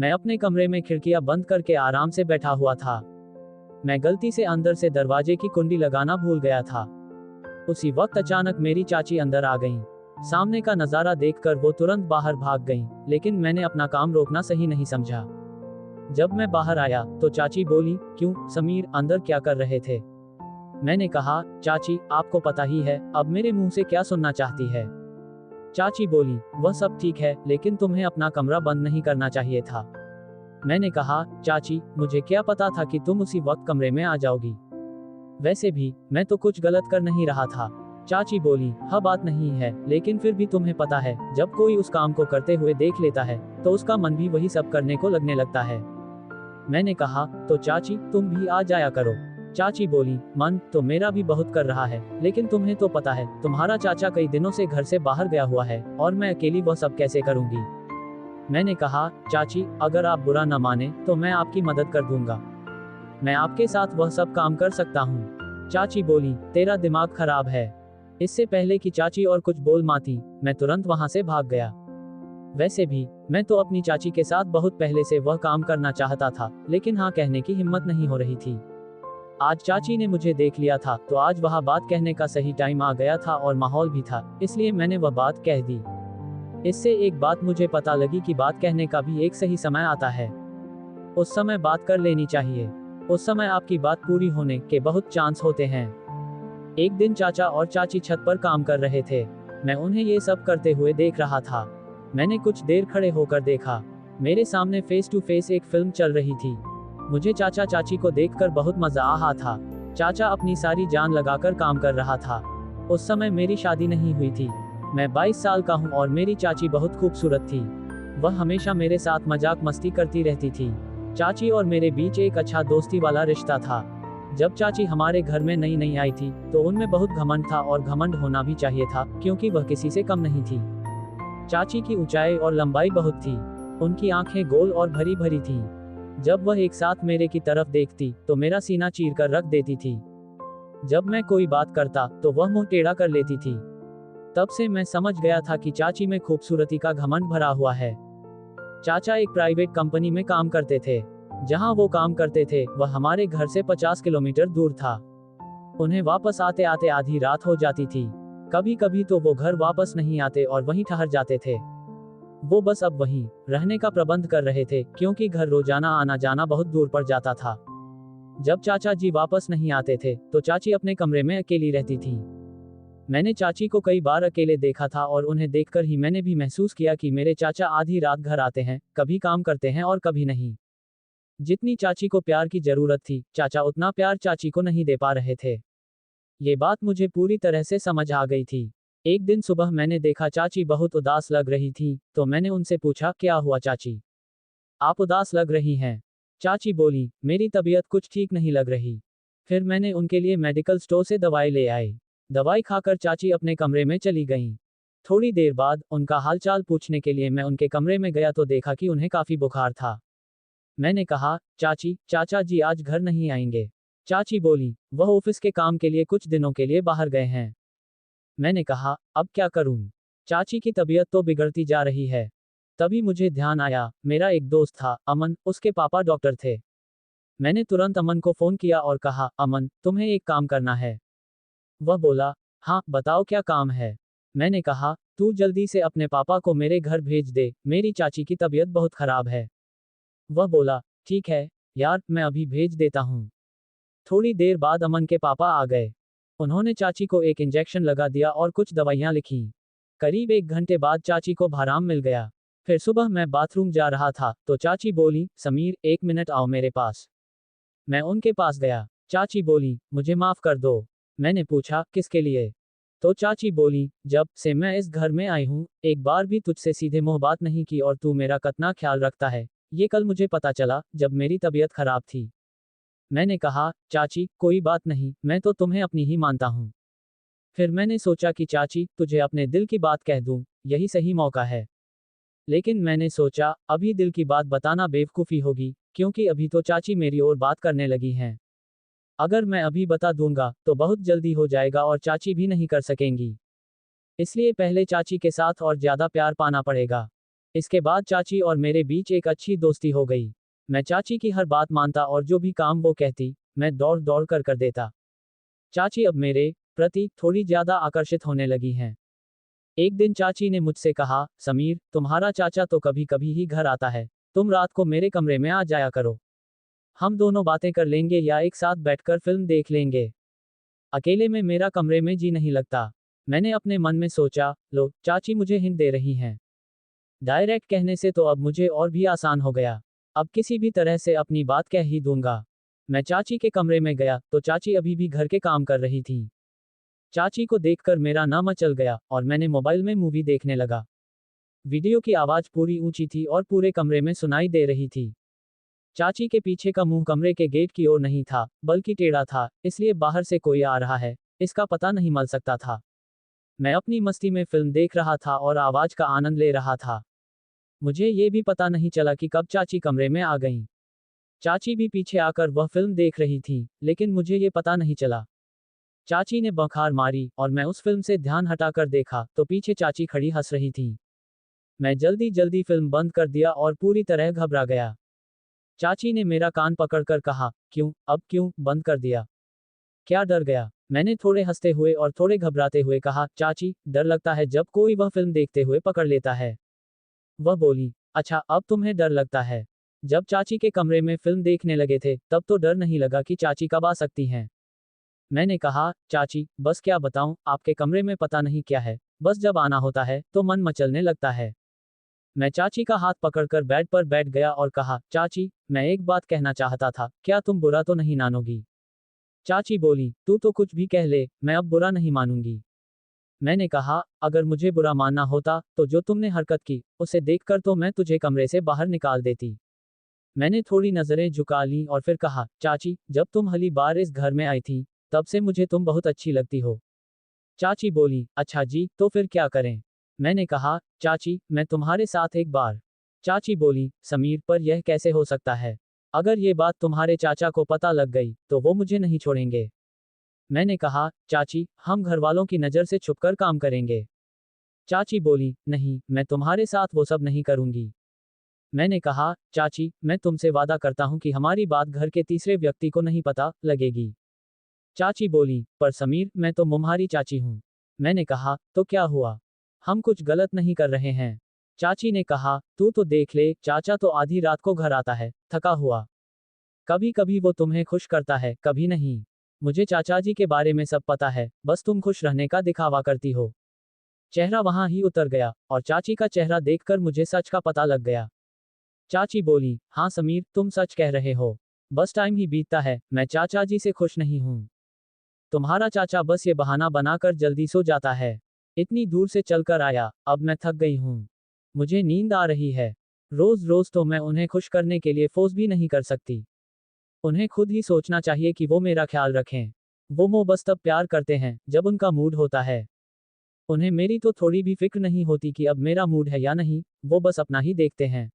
मैं अपने कमरे में खिड़कियां बंद करके आराम से बैठा हुआ था। मैं गलती से अंदर से दरवाजे की कुंडी लगाना भूल गया था। उसी वक्त अचानक मेरी चाची अंदर आ गईं। सामने का नजारा देखकर वो तुरंत बाहर भाग गईं, लेकिन मैंने अपना काम रोकना सही नहीं समझा। जब मैं बाहर आया तो चाची बोली, क्यों समीर, अंदर क्या कर रहे थे? मैंने कहा, चाची आपको पता ही है, अब मेरे मुंह से क्या सुनना चाहती है? चाची बोली, वह सब ठीक है, लेकिन तुम्हें अपना कमरा बंद नहीं करना चाहिए था। मैंने कहा, चाची मुझे क्या पता था कि तुम उसी वक्त कमरे में आ जाओगी। वैसे भी मैं तो कुछ गलत कर नहीं रहा था। चाची बोली, हाँ बात नहीं है, लेकिन फिर भी तुम्हें पता है, जब कोई उस काम को करते हुए देख लेता है तो उसका मन भी वही सब करने को लगने लगता है। मैंने कहा, तो चाची तुम भी आ जाया करो। चाची बोली, मन तो मेरा भी बहुत कर रहा है, लेकिन तुम्हें तो पता है तुम्हारा चाचा कई दिनों से घर से बाहर गया हुआ है और मैं अकेली वह सब कैसे करूंगी। मैंने कहा, चाची अगर आप बुरा न माने तो मैं आपकी मदद कर दूंगा। मैं आपके साथ वह सब काम कर सकता हूँ। चाची बोली, तेरा दिमाग खराब है। इससे पहले कि चाची और कुछ बोल माती, मैं तुरंत वहां से भाग गया। वैसे भी मैं तो अपनी चाची के साथ बहुत पहले से वह काम करना चाहता था, लेकिन हाँ कहने की हिम्मत नहीं हो रही थी। आज चाची ने मुझे देख लिया था तो आज वह बात कहने का सही टाइम आ गया था और माहौल भी था, इसलिए मैंने वह बात कह दी। इससे एक बात मुझे पता लगी कि बात कहने का भी एक सही समय आता है। उस समय बात कर लेनी चाहिए। उस समय आपकी बात पूरी होने के बहुत चांस होते हैं। एक दिन चाचा और चाची छत पर काम कर रहे थे। मैं उन्हें ये सब करते हुए देख रहा था। मैंने कुछ देर खड़े होकर देखा। मेरे सामने फेस टू फेस एक फिल्म चल रही थी। मुझे चाचा चाची को देखकर बहुत मजा आ रहा था। चाचा अपनी सारी जान लगाकर काम कर रहा था। उस समय मेरी शादी नहीं हुई थी। मैं 22 साल का हूँ और मेरी चाची बहुत खूबसूरत थी। वह हमेशा मेरे साथ मजाक मस्ती करती रहती थी। चाची और मेरे बीच एक अच्छा दोस्ती वाला रिश्ता था। जब चाची हमारे घर में नई नई आई थी तो उनमें बहुत घमंड था और घमंड होना भी चाहिए था, क्योंकि वह किसी से कम नहीं थी। चाची की ऊंचाई और लंबाई बहुत थी। उनकी आंखें गोल और भरी भरी थीं। जब वह एक साथ मेरे की तरफ देखती तो मेरा सीना चीर कर रख देती थी। जब मैं कोई बात करता तो वह मुंह टेढ़ा कर लेती थी। तब से मैं समझ गया था कि चाची में खूबसूरती का घमंड भरा हुआ है। चाचा एक प्राइवेट कंपनी में काम करते थे। जहां वो काम करते थे वह हमारे घर से 50 किलोमीटर दूर था। उन्हें वापस आते आते आधी रात हो जाती थी। कभी कभी तो वो घर वापस नहीं आते और वहीं ठहर जाते थे। वो बस अब वहीं रहने का प्रबंध कर रहे थे, क्योंकि घर रोजाना आना जाना बहुत दूर पड़ जाता था। जब चाचा जी वापस नहीं आते थे तो चाची अपने कमरे में अकेली रहती थी। मैंने चाची को कई बार अकेले देखा था और उन्हें देखकर ही मैंने भी महसूस किया कि मेरे चाचा आधी रात घर आते हैं, कभी काम करते हैं और कभी नहीं। जितनी चाची को प्यार की जरूरत थी, चाचा उतना प्यार चाची को नहीं दे पा रहे थे। ये बात मुझे पूरी तरह से समझ आ गई थी। एक दिन सुबह मैंने देखा चाची बहुत उदास लग रही थी, तो मैंने उनसे पूछा, क्या हुआ चाची, आप उदास लग रही हैं? चाची बोली, मेरी तबीयत कुछ ठीक नहीं लग रही। फिर मैंने उनके लिए मेडिकल स्टोर से दवाई ले आई। दवाई खाकर चाची अपने कमरे में चली गईं। थोड़ी देर बाद उनका हालचाल पूछने के लिए मैं उनके कमरे में गया तो देखा कि उन्हें काफी बुखार था। मैंने कहा, चाची, चाचा जी आज घर नहीं आएंगे। चाची बोली, वह ऑफिस के काम के लिए कुछ दिनों के लिए बाहर गए हैं। मैंने कहा, अब क्या करूं? चाची की तबीयत तो बिगड़ती जा रही है। तभी मुझे ध्यान आया, मेरा एक दोस्त था, अमन, उसके पापा डॉक्टर थे। मैंने तुरंत अमन को फोन किया और कहा, अमन, तुम्हें एक काम करना है। वह बोला, हाँ बताओ क्या काम है। मैंने कहा, तू जल्दी से अपने पापा को मेरे घर भेज दे, मेरी चाची की तबीयत बहुत खराब है। वह बोला, ठीक है यार, मैं अभी भेज देता हूँ। थोड़ी देर बाद अमन के पापा आ गए। उन्होंने चाची को एक इंजेक्शन लगा दिया और कुछ दवाइयाँ लिखी। करीब 1 घंटे बाद चाची को आराम मिल गया। फिर सुबह मैं बाथरूम जा रहा था तो चाची बोली, समीर 1 मिनट आओ मेरे पास। मैं उनके पास गया। चाची बोली, मुझे माफ कर दो। मैंने पूछा, किसके लिए? तो चाची बोली, जब से मैं इस घर में आई हूँ, एक बार भी तुझसे सीधे मुंह बात नहीं की और तू मेरा कितना ख्याल रखता है, ये कल मुझे पता चला जब मेरी तबीयत खराब थी। मैंने कहा, चाची कोई बात नहीं, मैं तो तुम्हें अपनी ही मानता हूँ। फिर मैंने सोचा कि चाची तुझे अपने दिल की बात कह दूं, यही सही मौका है। लेकिन मैंने सोचा, अभी दिल की बात बताना बेवकूफ़ी होगी, क्योंकि अभी तो चाची मेरी ओर बात करने लगी हैं। अगर मैं अभी बता दूंगा तो बहुत जल्दी हो जाएगा और चाची भी नहीं कर सकेंगी। इसलिए पहले चाची के साथ और ज़्यादा प्यार पाना पड़ेगा। इसके बाद चाची और मेरे बीच एक अच्छी दोस्ती हो गई। मैं चाची की हर बात मानता और जो भी काम वो कहती, मैं दौड़ दौड़ कर देता। चाची अब मेरे प्रति थोड़ी ज्यादा आकर्षित होने लगी हैं। एक दिन चाची ने मुझसे कहा, समीर, तुम्हारा चाचा तो कभी कभी ही घर आता है, तुम रात को मेरे कमरे में आ जाया करो। हम दोनों बातें कर लेंगे या एक साथ बैठकर फिल्म देख लेंगे। अकेले में मेरा कमरे में जी नहीं लगता। मैंने अपने मन में सोचा, लो, चाची मुझे हिंट दे रही हैं। डायरेक्ट कहने से तो अब मुझे और भी आसान हो गया। अब किसी भी तरह से अपनी बात कह ही दूंगा। मैं चाची के कमरे में गया तो चाची अभी भी घर के काम कर रही थी। चाची को देखकर मेरा ना मचल गया और मैंने मोबाइल में मूवी देखने लगा। वीडियो की आवाज पूरी ऊंची थी और पूरे कमरे में सुनाई दे रही थी। चाची के पीछे का मुंह कमरे के गेट की ओर नहीं था, बल्कि टेढ़ा था, इसलिए बाहर से कोई आ रहा है, इसका पता नहीं मल सकता था। मैं अपनी मस्ती में फिल्म देख रहा था और आवाज का आनंद ले रहा था। मुझे ये भी पता नहीं चला कि कब चाची कमरे में आ गईं। चाची भी पीछे आकर वह फिल्म देख रही थी, लेकिन मुझे ये पता नहीं चला। चाची ने बौछार मारी और मैं उस फिल्म से ध्यान हटाकर देखा तो पीछे चाची खड़ी हंस रही थी। मैं जल्दी जल्दी फिल्म बंद कर दिया और पूरी तरह घबरा गया। चाची ने मेरा कान पकड़कर कहा, क्यों, अब क्यों बंद कर दिया? क्या डर गया? मैंने थोड़े हंसते हुए और थोड़े घबराते हुए कहा, चाची, डर लगता है जब कोई वह फिल्म देखते हुए पकड़ लेता है। वह बोली, अच्छा, अब तुम्हें डर लगता है? जब चाची के कमरे में फिल्म देखने लगे थे तब तो डर नहीं लगा कि चाची कब आ सकती हैं। मैंने कहा, चाची, बस क्या बताऊं, आपके कमरे में पता नहीं क्या है, बस जब आना होता है तो मन मचलने लगता है। मैं चाची का हाथ पकड़कर बेड पर बैठ गया और कहा, चाची, मैं एक बात कहना चाहता था, क्या तुम बुरा तो नहीं मानोगी? चाची बोली, तू तो कुछ भी कह ले, मैं अब बुरा नहीं मानूंगी। मैंने कहा, अगर मुझे बुरा मानना होता तो जो तुमने हरकत की उसे देखकर तो मैं तुझे कमरे से बाहर निकाल देती। मैंने थोड़ी नजरें झुका ली और फिर कहा, चाची, जब तुम पहली बार इस घर में आई थी तब से मुझे तुम बहुत अच्छी लगती हो। चाची बोली, अच्छा जी, तो फिर क्या करें? मैंने कहा, चाची, मैं तुम्हारे साथ एक बार। चाची बोली, समीर, पर यह कैसे हो सकता है? अगर ये बात तुम्हारे चाचा को पता लग गई तो वो मुझे नहीं छोड़ेंगे। मैंने कहा, चाची, हम घर वालों की नज़र से छुपकर काम करेंगे। चाची बोली, नहीं, मैं तुम्हारे साथ वो सब नहीं करूंगी। मैंने कहा, चाची, मैं तुमसे वादा करता हूं कि हमारी बात घर के तीसरे व्यक्ति को नहीं पता लगेगी। चाची बोली, पर समीर, मैं तो तुम्हारी चाची हूं। मैंने कहा, तो क्या हुआ? हम कुछ गलत नहीं कर रहे हैं। चाची ने कहा, तू तो देख ले, चाचा तो आधी रात को घर आता है, थका हुआ। कभी कभी वो तुम्हें खुश करता है, कभी नहीं। मुझे चाचा जी के बारे में सब पता है, बस तुम खुश रहने का दिखावा करती हो। चेहरा वहां ही उतर गया और चाची का चेहरा देखकर मुझे सच का पता लग गया। चाची बोली, हाँ समीर, तुम सच कह रहे हो। बस टाइम ही बीतता है, मैं चाचा जी से खुश नहीं हूँ। तुम्हारा चाचा बस ये बहाना बनाकर जल्दी सो जाता है। इतनी दूर से चलकर आया, अब मैं थक गई हूँ। मुझे नींद आ रही है। रोज रोज तो मैं उन्हें खुश करने के लिए फोर्स भी नहीं कर सकती। उन्हें खुद ही सोचना चाहिए कि वो मेरा ख्याल रखें। वो बस तब प्यार करते हैं जब उनका मूड होता है। उन्हें मेरी तो थोड़ी भी फिक्र नहीं होती कि अब मेरा मूड है या नहीं, वो बस अपना ही देखते हैं।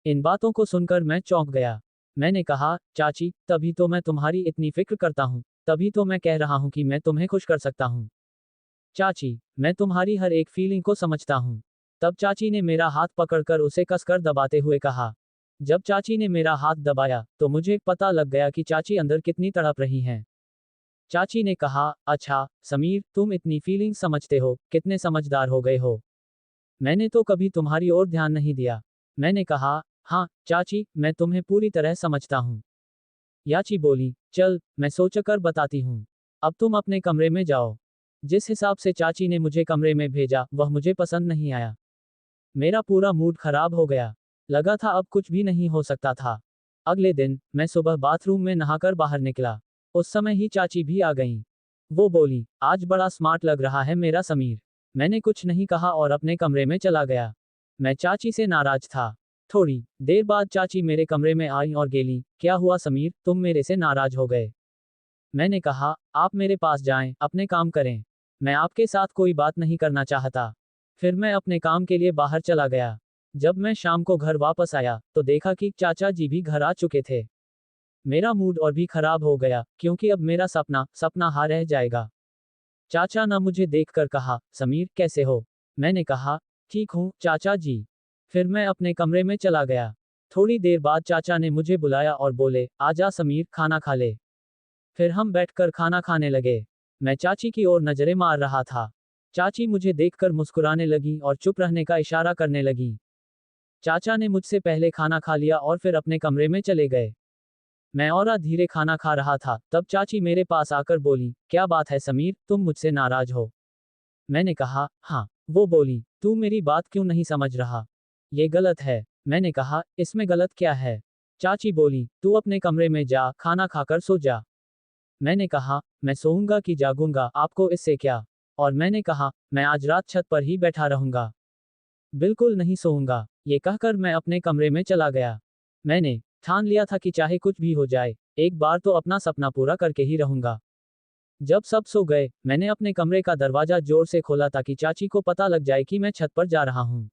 इन बातों को सुनकर मैं चौंक गया। मैंने कहा, चाची, तभी तो मैं तुम्हारी इतनी फिक्र करता हूँ, तभी तो मैं कह रहा हूँ कि मैं तुम्हें खुश कर सकता हूँ। चाची, मैं तुम्हारी हर एक फीलिंग को समझता हूँ। तब चाची ने मेरा हाथ पकड़कर उसे कसकर दबाते हुए कहा। जब चाची ने मेरा हाथ दबाया तो मुझे पता लग गया कि चाची अंदर कितनी तड़प रही हैं। चाची ने कहा, अच्छा समीर, तुम इतनी फीलिंग समझते हो, कितने समझदार हो गए हो। मैंने तो कभी तुम्हारी ओर ध्यान नहीं दिया। मैंने कहा, हाँ चाची, मैं तुम्हें पूरी तरह समझता हूँ। याची बोली, चल, मैं सोचकर बताती हूँ। अब तुम अपने कमरे में जाओ। जिस हिसाब से चाची ने मुझे कमरे में भेजा वह मुझे पसंद नहीं आया। मेरा पूरा मूड खराब हो गया। लगा था अब कुछ भी नहीं हो सकता था। अगले दिन मैं सुबह बाथरूम में नहाकर बाहर निकला। उस समय ही चाची भी आ गईं। वो बोली, आज बड़ा स्मार्ट लग रहा है मेरा समीर। मैंने कुछ नहीं कहा और अपने कमरे में चला गया। मैं चाची से नाराज था। थोड़ी देर बाद चाची मेरे कमरे में आई और गेली, क्या हुआ समीर, तुम मेरे से नाराज हो गए? मैंने कहा, आप मेरे पास जाएं, अपने काम करें। मैं आपके साथ कोई बात नहीं करना चाहता। फिर मैं अपने काम के लिए बाहर चला गया। जब मैं शाम को घर वापस आया तो देखा कि चाचा जी भी घर आ चुके थे। मेरा मूड और भी खराब हो गया क्योंकि अब मेरा सपना सपना हा रह जाएगा। चाचा ने मुझे देखकर कहा, समीर कैसे हो? मैंने कहा, ठीक हूँ चाचा जी। फिर मैं अपने कमरे में चला गया। थोड़ी देर बाद चाचा ने मुझे बुलाया और बोले, आजा समीर, खाना खा ले। फिर हम बैठकर खाना खाने लगे। मैं चाची की ओर नजरें मार रहा था। चाची मुझे देखकर मुस्कुराने लगी और चुप रहने का इशारा करने लगी। चाचा ने मुझसे पहले खाना खा लिया और फिर अपने कमरे में चले गए। मैं और धीरे खाना खा रहा था, तब चाची मेरे पास आकर बोली, क्या बात है समीर, तुम मुझसे नाराज हो? मैंने कहा, हाँ। वो बोली, तू मेरी बात क्यों नहीं समझ रहा? ये गलत है। मैंने कहा, इसमें गलत क्या है? चाची बोली, तू अपने कमरे में जा, खाना खाकर सो जा। मैंने कहा, मैं सोऊंगा कि जागूंगा, आपको इससे क्या? और मैंने कहा, मैं आज रात छत पर ही बैठा रहूंगा। बिल्कुल नहीं सोऊंगा। ये कहकर मैं अपने कमरे में चला गया। मैंने ठान लिया था कि चाहे कुछ भी हो जाए, एक बार तो अपना सपना पूरा करके ही रहूंगा। जब सब सो गए, मैंने अपने कमरे का दरवाजा जोर से खोला ताकि चाची को पता लग जाए कि मैं छत पर जा रहा हूँ।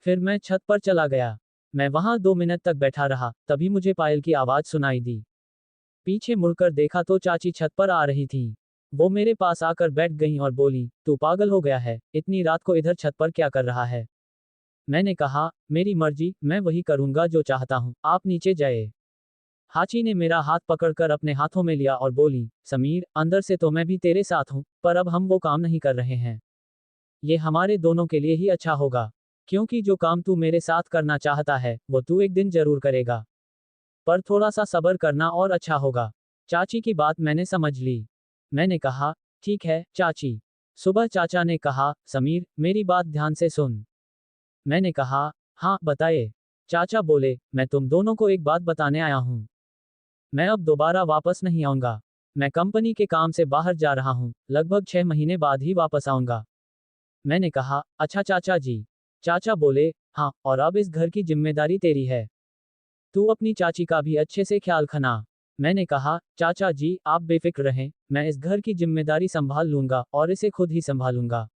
फिर मैं छत पर चला गया। मैं वहां 2 मिनट तक बैठा रहा, तभी मुझे पायल की आवाज सुनाई दी। पीछे मुड़कर देखा तो चाची छत पर आ रही थी। वो मेरे पास आकर बैठ गईं और बोली, तू पागल हो गया है, इतनी रात को इधर छत पर क्या कर रहा है? मैंने कहा, मेरी मर्जी, मैं वही करूंगा जो चाहता हूँ, आप नीचे जाए। हाची ने मेरा हाथ पकड़कर अपने हाथों में लिया और बोली, समीर, अंदर से तो मैं भी तेरे साथ हूँ, पर अब हम वो काम नहीं कर रहे हैं। ये हमारे दोनों के लिए ही अच्छा होगा। क्योंकि जो काम तू मेरे साथ करना चाहता है, वो तू एक दिन जरूर करेगा। पर थोड़ा सा सब्र करना और अच्छा होगा। चाची की बात मैंने समझ ली। मैंने कहा, ठीक है, चाची। सुबह चाचा ने कहा, समीर, मेरी बात ध्यान से सुन। मैंने कहा, हाँ, बताइए। चाचा बोले, मैं तुम दोनों को एक बात बताने आया हूँ। मैं अब दोबारा वापस नहीं आऊंगा। मैं कंपनी के काम से बाहर जा रहा हूँ, लगभग 6 महीने बाद ही वापस आऊंगा। मैंने कहा, अच्छा चाचा जी। चाचा बोले, हाँ, और अब इस घर की जिम्मेदारी तेरी है। तू अपनी चाची का भी अच्छे से ख्याल रखना। मैंने कहा, चाचा जी, आप बेफिक्र रहें, मैं इस घर की जिम्मेदारी संभाल लूंगा और इसे खुद ही संभालूंगा।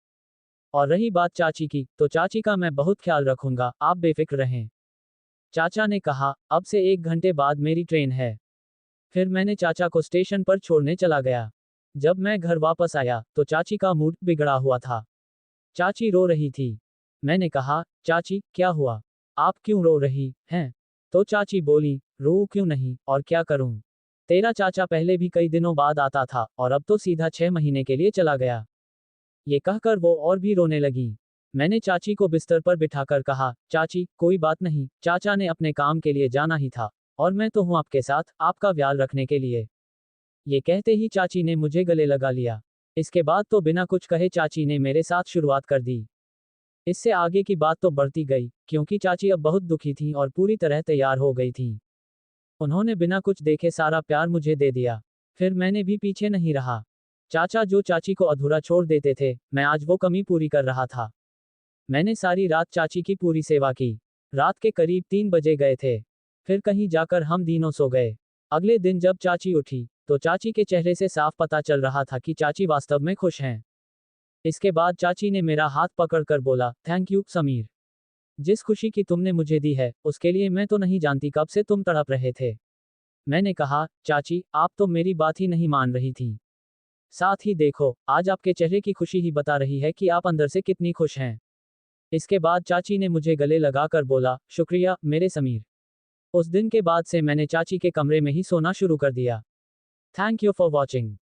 और रही बात चाची की, तो चाची का मैं बहुत ख्याल रखूंगा, आप बेफिक्र रहें। चाचा ने कहा, अब से 1 घंटे बाद मेरी ट्रेन है। फिर मैंने चाचा को स्टेशन पर छोड़ने चला गया। जब मैं घर वापस आया, तो चाची का मूड बिगड़ा हुआ था। चाची रो रही थी। मैंने कहा, चाची, क्या हुआ? आप क्यों रो रही हैं? तो चाची बोली, रो क्यों नहीं, और क्या करूं? तेरा चाचा पहले भी कई दिनों बाद आता था, और अब तो सीधा 6 महीने के लिए चला गया। ये कहकर वो और भी रोने लगी। मैंने चाची को बिस्तर पर बिठाकर कहा, चाची, कोई बात नहीं, चाचा ने अपने काम के लिए जाना ही था, और मैं तो हूं आपके साथ, आपका ख्याल रखने के लिए। ये कहते ही चाची ने मुझे गले लगा लिया। इसके बाद तो बिना कुछ कहे चाची ने मेरे साथ शुरुआत कर दी। इससे आगे की बात तो बढ़ती गई, क्योंकि चाची अब बहुत दुखी थी और पूरी तरह तैयार हो गई थी। उन्होंने बिना कुछ देखे सारा प्यार मुझे दे दिया। फिर मैंने भी पीछे नहीं रहा। चाचा जो चाची को अधूरा छोड़ देते थे, मैं आज वो कमी पूरी कर रहा था। मैंने सारी रात चाची की पूरी सेवा की। रात के करीब 3 बजे गए थे। फिर कहीं जाकर हम तीनों सो गए। अगले दिन जब चाची उठी, तो चाची के चेहरे से साफ पता चल रहा था कि चाची वास्तव में खुश हैं। इसके बाद चाची ने मेरा हाथ पकड़कर बोला, थैंक यू समीर। जिस खुशी की तुमने मुझे दी है, उसके लिए मैं तो नहीं जानती कब से तुम तड़प रहे थे। मैंने कहा, चाची, आप तो मेरी बात ही नहीं मान रही थी। साथ ही देखो, आज आपके चेहरे की खुशी ही बता रही है कि आप अंदर से कितनी खुश हैं। इसके बाद चाची ने मुझे गले लगाकर बोला, शुक्रिया, मेरे समीर। उस दिन के बाद से मैंने चाची के कमरे में ही सोना शुरू कर दिया। Thank you for watching.